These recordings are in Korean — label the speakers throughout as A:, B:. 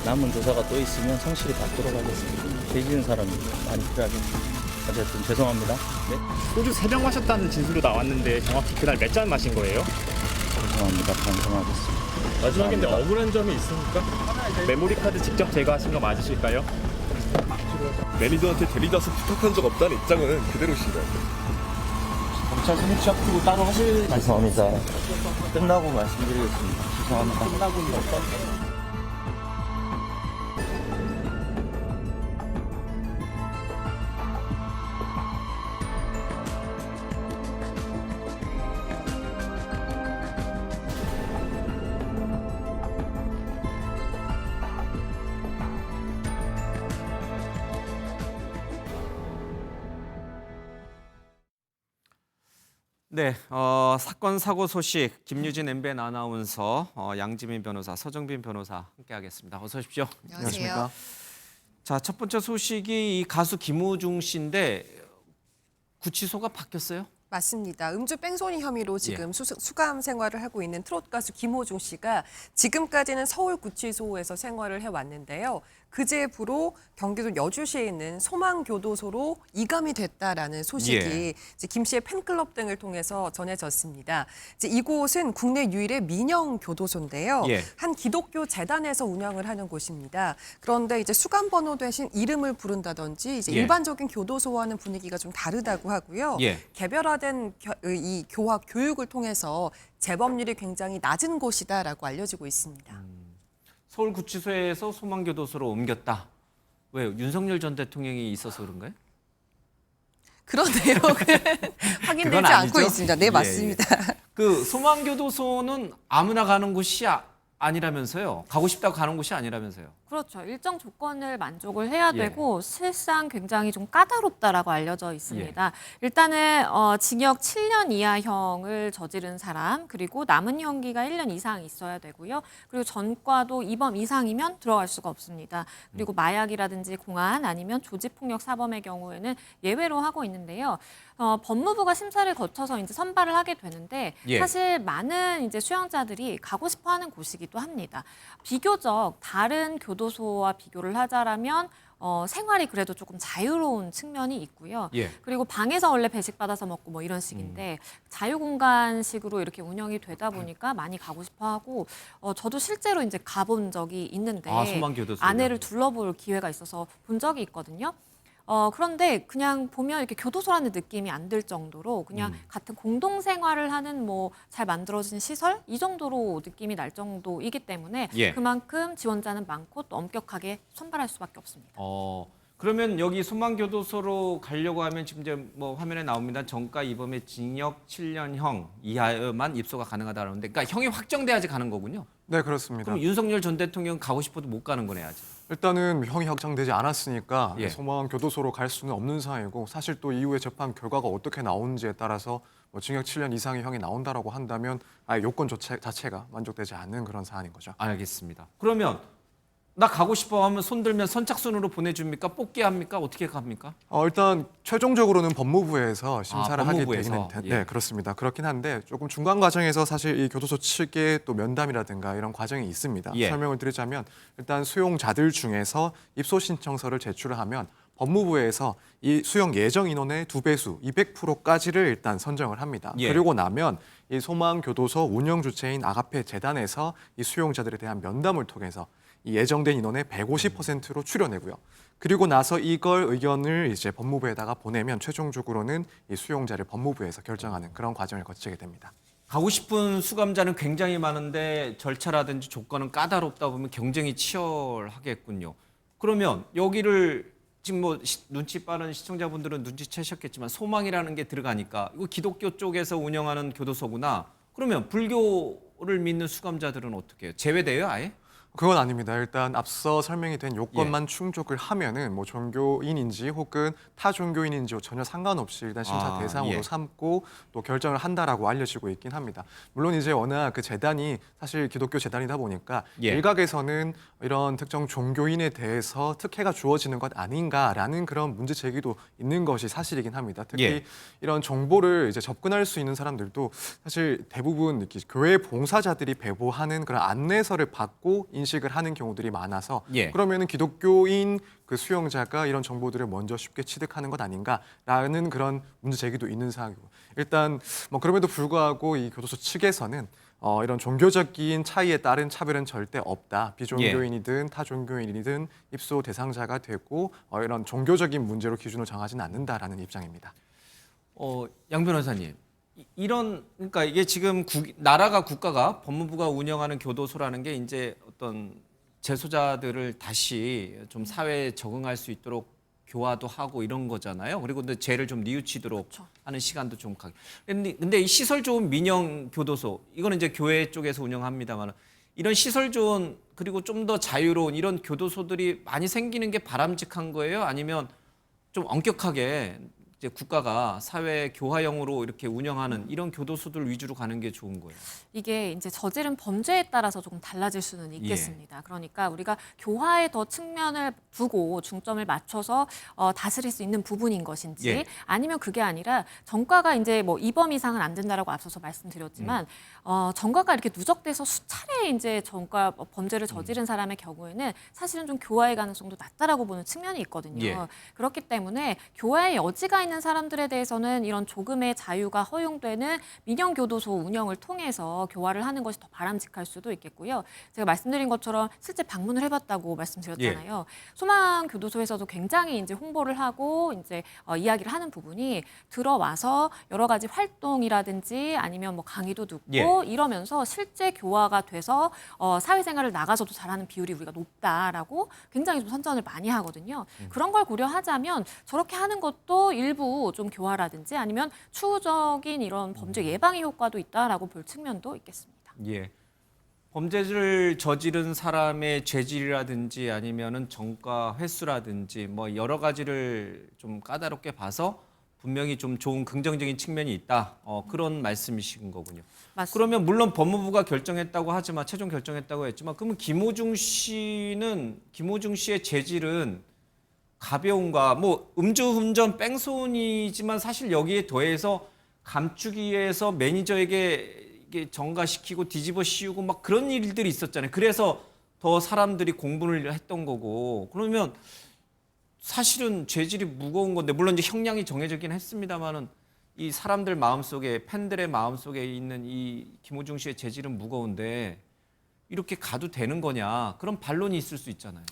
A: 남은 조사가 또 있으면 성실히 받도록 하겠습니다. 죄지은 사람이 많이 필요하겠습니다. 어쨌든 죄송합니다. 네,
B: 소주 3병 마셨다는 진술도 나왔는데 정확히 그날 몇 잔 마신 거예요?
A: 죄송합니다. 반성하겠습니다.
B: 마지막인데 억울한 점이 있습니까? 메모리 카드 직접 제거하신 거 맞으실까요?
C: 매니저한테 데리다서 부탁한 적 없다는 입장은 그대로신가요?
A: 경찰 선임 취합하고 따로 하실 죄송합니다. 끝나고 말씀드리겠습니다. 죄송합니다. 끝나고 어떤
D: 네, 사건 사고 소식 김유진 MBN 아나운서, 양지민 변호사, 서정빈 변호사 함께하겠습니다. 어서 오십시오.
E: 안녕하세요.
D: 자, 첫 번째 소식이 이 가수 김호중 씨인데 구치소가 바뀌었어요?
E: 맞습니다. 음주 뺑소니 혐의로 지금 수감 생활을 하고 있는 트로트 가수 김호중 씨가 지금까지는 서울구치소에서 생활을 해왔는데요. 그제부로 경기도 여주시에 있는 소망교도소로 이감이 됐다라는 소식이 이제 김 씨의 팬클럽 등을 통해서 전해졌습니다. 이제 이곳은 국내 유일의 민영 교도소인데요. 한 기독교 재단에서 운영을 하는 곳입니다. 그런데 이제 수감 번호 대신 이름을 부른다든지 이제 일반적인 교도소와는 분위기가 좀 다르다고 하고요. 개별화된 이 교육을 통해서 재범률이 굉장히 낮은 곳이다라고 알려지고 있습니다.
D: 서울구치소에서 소망교도소로 옮겼다. 왜요? 윤석열 전 대통령이 있어서 그런가요?
E: 그런데요. 확인되지
D: 그건
E: 않고
D: 아니죠?
E: 있습니다. 네, 맞습니다.
D: 그 소망교도소는 아무나 가는 곳이 아니라면서요. 가고 싶다고 가는 곳이 아니라면서요.
F: 그렇죠. 일정 조건을 만족을 해야 되고 실상 굉장히 좀 까다롭다라고 알려져 있습니다. 일단은 징역 7년 이하형을 저지른 사람, 그리고 남은 형기가 1년 이상 있어야 되고요. 그리고 전과도 2범 이상이면 들어갈 수가 없습니다. 그리고 마약이라든지 공안 아니면 조직폭력 사범의 경우에는 예외로 하고 있는데요. 법무부가 심사를 거쳐서 이제 선발을 하게 되는데 사실 많은 이제 수용자들이 가고 싶어하는 곳이기도 합니다. 비교적 다른 교도소와 비교를 하자라면 생활이 그래도 조금 자유로운 측면이 있고요. 그리고 방에서 원래 배식 받아서 먹고 뭐 이런 식인데 자유공간식으로 이렇게 운영이 되다 보니까 많이 가고 싶어하고 저도 실제로 이제 가본 적이 있는데 안에를 둘러볼 기회가 있어서 본 적이 있거든요. 그런데 그냥 보면 이렇게 교도소라는 느낌이 안 들 정도로 그냥 같은 공동 생활을 하는 뭐 잘 만들어진 시설 이 정도로 느낌이 날 정도이기 때문에 그만큼 지원자는 많고 또 엄격하게 선발할 수밖에 없습니다.
D: 그러면 여기 소망교도소로 가려고 하면 지금 이제 뭐 화면에 나옵니다. 전과 2범의 징역 7년형 이하만 입소가 가능하다는데, 그러니까 형이 확정돼야지 가는 거군요.
G: 네, 그렇습니다.
D: 그럼 윤석열 전 대통령 가고 싶어도 못 가는 거네 아직.
G: 일단은 형이 확정되지 않았으니까 소망교도소로 갈 수는 없는 상황이고, 사실 또 이후에 재판 결과가 어떻게 나오는지에 따라서 뭐 징역 7년 이상의 형이 나온다라고 한다면 아예 요건 자체가 만족되지 않는 그런 사안인 거죠.
D: 알겠습니다. 그러면 나 가고 싶어 하면 손 들면 선착순으로 보내줍니까? 뽑기 합니까? 어떻게 갑니까?
G: 일단 최종적으로는 법무부에서 심사를 하게 되는
D: 법무부에서?
G: 네, 그렇습니다. 그렇긴 한데 조금 중간 과정에서 사실 이 교도소 측의 또 면담이라든가 이런 과정이 있습니다. 설명을 드리자면 일단 수용자들 중에서 입소 신청서를 제출을 하면 법무부에서 이 수용 예정 인원의 2배수, 200%까지를 일단 선정을 합니다. 그리고 나면 이 소망교도소 운영 주체인 아가페 재단에서 이 수용자들에 대한 면담을 통해서 이 예정된 인원의 150%로 추려내고요. 그리고 나서 이걸 의견을 이제 법무부에다가 보내면 최종적으로는 이 수용자를 법무부에서 결정하는 그런 과정을 거치게 됩니다.
D: 가고 싶은 수감자는 굉장히 많은데 절차라든지 조건은 까다롭다 보면 경쟁이 치열하겠군요. 그러면 여기를 지금 뭐 눈치 빠른 시청자분들은 눈치채셨겠지만 소망이라는 게 들어가니까 이거 기독교 쪽에서 운영하는 교도소구나. 그러면 불교를 믿는 수감자들은 어떻게 해요? 제외돼요 아예?
G: 그건 아닙니다. 일단 앞서 설명이 된 요건만 충족을 하면은 뭐 종교인인지 혹은 타 종교인인지 전혀 상관없이 일단 심사 대상으로 삼고 또 결정을 한다라고 알려지고 있긴 합니다. 물론 이제 워낙 그 재단이 사실 기독교 재단이다 보니까 일각에서는 이런 특정 종교인에 대해서 특혜가 주어지는 것 아닌가라는 그런 문제 제기도 있는 것이 사실이긴 합니다. 특히 이런 정보를 이제 접근할 수 있는 사람들도 사실 대부분 이렇게 교회 봉사자들이 배부하는 그런 안내서를 받고 인식을 하는 경우들이 많아서
D: 예.
G: 그러면은 기독교인 그 수용자가 이런 정보들을 먼저 쉽게 취득하는 것 아닌가라는 그런 문제 제기도 있는 상황이고 일단 뭐 그럼에도 불구하고 이 교도소 측에서는 이런 종교적인 차이에 따른 차별은 절대 없다. 비종교인이든 타종교인이든 입소 대상자가 되고 이런 종교적인 문제로 기준을 정하지는 않는다라는 입장입니다.
D: 양 변호사님, 이런 그러니까 이게 지금 나라가 국가가 법무부가 운영하는 교도소라는 게 이제 어떤 재소자들을 다시 좀 사회에 적응할 수 있도록 교화도 하고 이런 거잖아요. 그리고 근데 죄를 좀 뉘우치도록 하는 시간도 좀 가게. 근데 이 시설 좋은 민영 교도소 이거는 이제 교회 쪽에서 운영합니다만 이런 시설 좋은 그리고 좀 더 자유로운 이런 교도소들이 많이 생기는 게 바람직한 거예요? 아니면 좀 엄격하게 이제 국가가 사회 교화형으로 이렇게 운영하는 이런 교도소들 위주로 가는 게 좋은 거예요?
F: 이게 이제 저지른 범죄에 따라서 조금 달라질 수는 있겠습니다. 그러니까 우리가 교화에 더 측면을 두고 중점을 맞춰서 다스릴 수 있는 부분인 것인지
D: 예.
F: 아니면 그게 아니라 전과가 이제 뭐 이범 이상은 안 된다라고 앞서서 말씀드렸지만 전과가 이렇게 누적돼서 수차례 이제 전과 범죄를 저지른 사람의 경우에는 사실은 좀 교화의 가능성도 낮다라고 보는 측면이 있거든요.
D: 예.
F: 그렇기 때문에 교화의 여지가 있는 사람들에 대해서는 이런 조금의 자유가 허용되는 민영교도소 운영을 통해서 교화를 하는 것이 더 바람직할 수도 있겠고요. 제가 말씀드린 것처럼 실제 방문을 해봤다고 말씀드렸잖아요. 소망교도소에서도 굉장히 이제 홍보를 하고 이제 이야기를 하는 부분이 들어와서 여러 가지 활동이라든지 아니면 뭐 강의도 듣고
D: 예.
F: 이러면서 실제 교화가 돼서 사회생활을 나가서도 잘하는 비율이 우리가 높다라고 굉장히 좀 선전을 많이 하거든요. 그런 걸 고려하자면 저렇게 하는 것도 일부 좀 교화라든지 아니면 추후적인 이런 범죄 예방의 효과도 있다라고 볼 측면도 있겠습니다.
D: 예. 범죄를 저지른 사람의 죄질이라든지 아니면은 전과 횟수라든지 뭐 여러 가지를 좀 까다롭게 봐서 분명히 좀 좋은 긍정적인 측면이 있다. 그런 말씀이신 거군요.
F: 맞습니다.
D: 그러면 물론 법무부가 결정했다고 하지만 최종 결정했다고 했지만 그러면 김호중 씨의 죄질은 가벼운가? 뭐 음주운전 뺑소니지만 사실 여기에 더해서 감추기 위해서 매니저에게 이게 정가시키고 뒤집어 씌우고 막 그런 일들이 있었잖아요. 그래서 더 사람들이 공분을 했던 거고. 그러면 사실은 죄질이 무거운 건데 물론 이제 형량이 정해지긴 했습니다만은 이 사람들 마음속에 팬들의 마음속에 있는 이 김호중 씨의 죄질은 무거운데 이렇게 가도 되는 거냐? 그런 반론이 있을 수 있잖아요.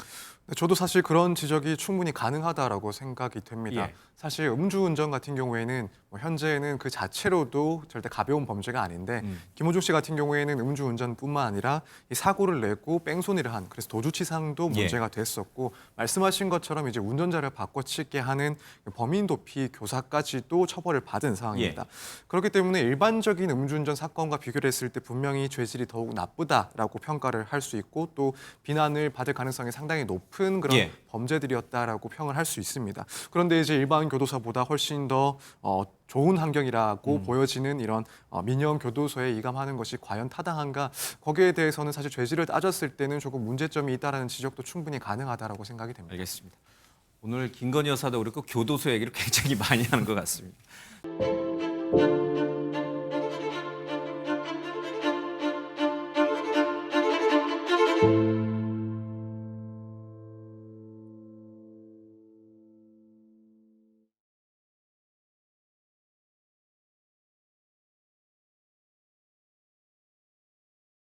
G: 네, 저도 사실 그런 지적이 충분히 가능하다라고 생각이 됩니다.
D: 예.
G: 사실 음주운전 같은 경우에는 뭐 현재는 그 자체로도 절대 가벼운 범죄가 아닌데 김호중 씨 같은 경우에는 음주운전뿐만 아니라 이 사고를 내고 뺑소니를 한 그래서 도주치상도
D: 예.
G: 문제가 됐었고 말씀하신 것처럼 이제 운전자를 바꿔치게 하는 범인 도피 교사까지도 처벌을 받은 상황입니다.
D: 예.
G: 그렇기 때문에 일반적인 음주운전 사건과 비교를 했을 때 분명히 죄질이 더욱 나쁘다라고 평가를 할 수 있고 또 비난을 받을 가능성이 상당히 높은 그런
D: 예.
G: 범죄들이었다라고 평을 할 수 있습니다. 그런데 이제 일반 교도소보다 훨씬 더 좋은 환경이라고 보여지는 이런 민영 교도소에 이감하는 것이 과연 타당한가? 거기에 대해서는 사실 죄질을 따졌을 때는 조금 문제점이 있다라는 지적도 충분히 가능하다라고 생각이 됩니다.
D: 알겠습니다. 오늘 김건희 여사도 그렇고 교도소 얘기를 굉장히 많이 하는 것 같습니다.